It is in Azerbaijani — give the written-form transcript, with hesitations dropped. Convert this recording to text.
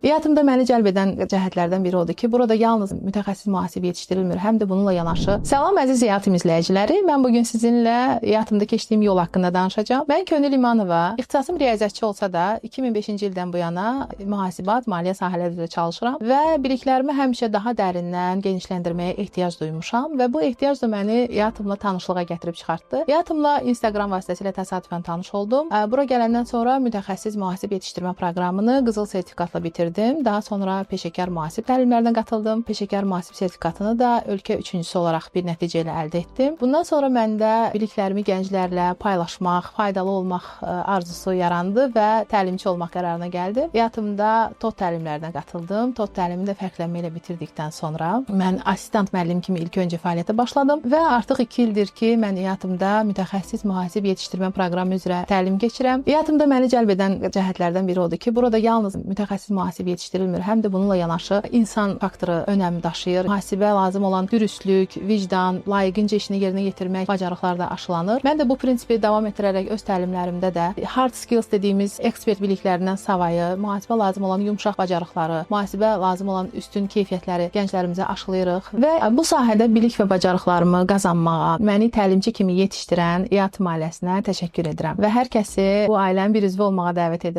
İHATımda məni cəlb edən cəhətlərdən biri odur ki, burada yalnız mütəxəssis mühasib yetişdirilmir, həm də bununla yanaşı. Salam əziz İHATım izləyiciləri, mən bugün sizinlə İHATımda keçdiyim yol haqqında danışacağam. Mən Könül İmanova, ixtisasım riyaziyyatçı olsa da 2005-ci ildən bu yana mühasibat, maliyyə sahələri üzrə çalışıram və biliklərimi həmişə daha dərindən genişləndirməyə ehtiyac duymuşam və bu ehtiyac da məni İHATımla tanışlığa gətirib çıxartdı. İHATımla Instagram vasitəsilə təsadüfən tanış oldum. Bura gələndən sonra mütəxəssis mühasib yetişdirmə proqramını qızıl sertifikatla bitirdim. Daha sonra peşəkar mühasib təlimlərinə qatıldım. Peşəkar mühasib sertifikatını da ölkə üçüncüsü olaraq bir nəticə ilə əldə etdim. Bundan sonra məndə biliklərimi gənclərlə paylaşmaq, faydalı olmaq arzusu yarandı və təlimçi olmaq qərarına gəldim. İHATımda TOT təlimlərinə qatıldım. TOT təlimini də fərqlənmə ilə bitirdikdən sonra mən assistant müəllim kimi ilk öncə fəaliyyətə başladım və artıq 2 ildir ki, mən İHATımda mütəxəssis mühasib yetişdirmə proqramı üzrə təlim keçirəm. İHATımda məni cəlb edən cəhətlərdən biri odur ki, burada yalnız mütəxəssis mühasib yetişdirilmir, həm də bununla yanaşı insan faktoru önəm daşıyır. Mühasibə lazım olan dürüstlük, vicdan, layiqincə işini yerinə yetirmək bacarıqları da aşılanır. Mən də bu prinsipi davam etdirərək öz təlimlərimdə də hard skills dediyimiz ekspert biliklərindən savayı, mühasibə lazım olan yumşaq bacarıqları, mühasibə lazım olan üstün keyfiyyətləri gənclərimizə aşılayırıq və bu sahədə bilik və bacarıqlarımı qazanmağa, məni təlimçi kimi yetişdirən İHATım ailəsinə təşəkkür edirəm və hər kəsi bu ailənin bir üzvü olmağa dəvət edirəm.